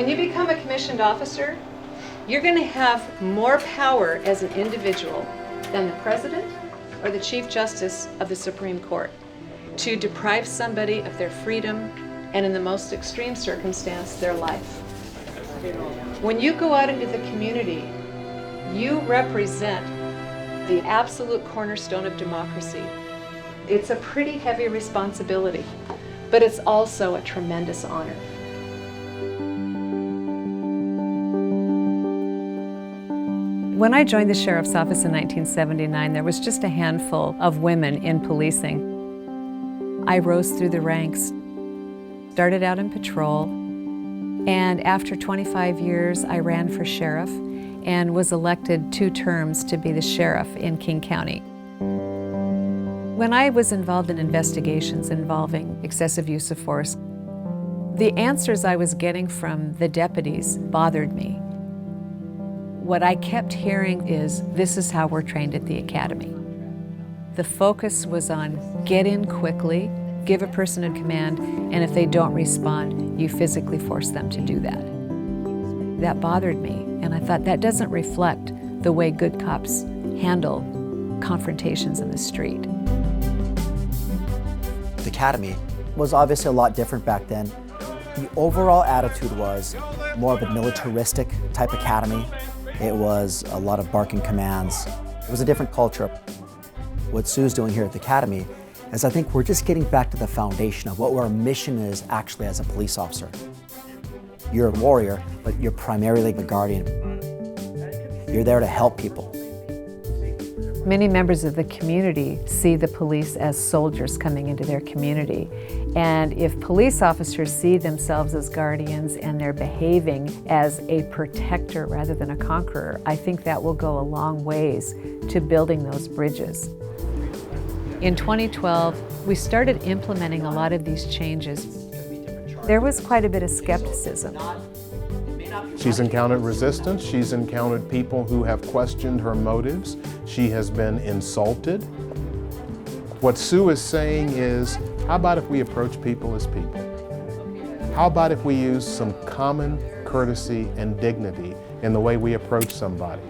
When you become a commissioned officer, you're going to have more power as an individual than the President or the Chief Justice of the Supreme Court to deprive somebody of their freedom and, in the most extreme circumstance, their life. When you go out into the community, you represent the absolute cornerstone of democracy. It's a pretty heavy responsibility, but it's also a tremendous honor. When I joined the Sheriff's Office in 1979, there was just a handful of women in policing. I rose through the ranks, started out in patrol, and after 25 years, I ran for sheriff and was elected 2 terms to be the sheriff in King County. When I was involved in investigations involving excessive use of force, the answers I was getting from the deputies bothered me. What I kept hearing is, this is how we're trained at the academy. The focus was on get in quickly, give a person in command, and if they don't respond, you physically force them to do that. That bothered me, and I thought that doesn't reflect the way good cops handle confrontations in the street. The academy was obviously a lot different back then. The overall attitude was more of a militaristic type academy. It was a lot of barking commands. It was a different culture. What Sue's doing here at the academy is I think we're just getting back to the foundation of what our mission is actually as a police officer. You're a warrior, but you're primarily the guardian. You're there to help people. Many members of the community see the police as soldiers coming into their community. And if police officers see themselves as guardians and they're behaving as a protector rather than a conqueror, I think that will go a long ways to building those bridges. In 2012, we started implementing a lot of these changes. There was quite a bit of skepticism. She's encountered resistance. She's encountered people who have questioned her motives. She has been insulted. What Sue is saying is, how about if we approach people as people? How about if we use some common courtesy and dignity in the way we approach somebody?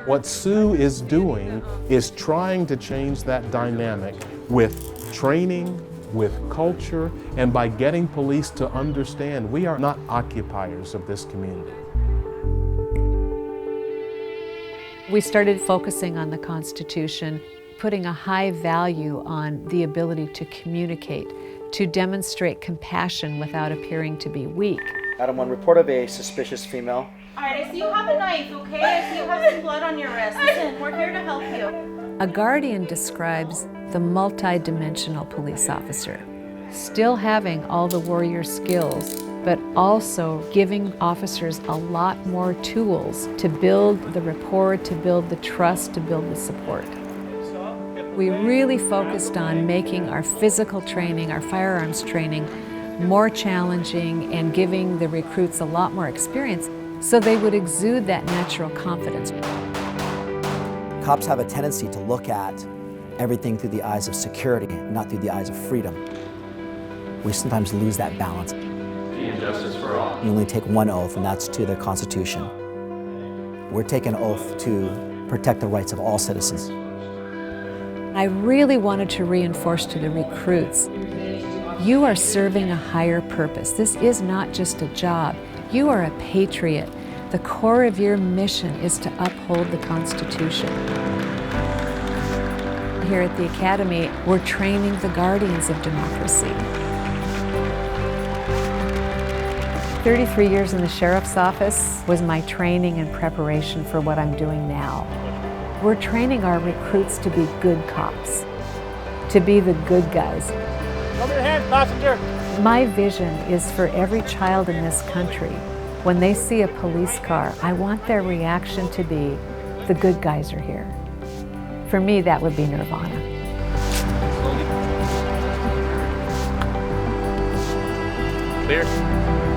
What Sue is doing is trying to change that dynamic with training, with culture, and by getting police to understand we are not occupiers of this community. We started focusing on the Constitution, putting a high value on the ability to communicate, to demonstrate compassion without appearing to be weak. Item 1, report of a suspicious female. All right, I see you have a knife, okay? I see you have some blood on your wrist. Listen, we're here to help you. A guardian describes the multi-dimensional police officer, still having all the warrior skills, but also giving officers a lot more tools to build the rapport, to build the trust, to build the support. We really focused on making our physical training, our firearms training, more challenging and giving the recruits a lot more experience so they would exude that natural confidence. Cops have a tendency to look at everything through the eyes of security, not through the eyes of freedom. We sometimes lose that balance. And justice for all. You only take one oath, and that's to the Constitution. We're taking an oath to protect the rights of all citizens. I really wanted to reinforce to the recruits, you are serving a higher purpose. This is not just a job. You are a patriot. The core of your mission is to uphold the Constitution. Here at the Academy, we're training the guardians of democracy. 33 years in the Sheriff's Office was my training and preparation for what I'm doing now. We're training our recruits to be good cops, to be the good guys. Over your hands, passenger. My vision is for every child in this country, when they see a police car, I want their reaction to be, the good guys are here. For me, that would be nirvana. Clear.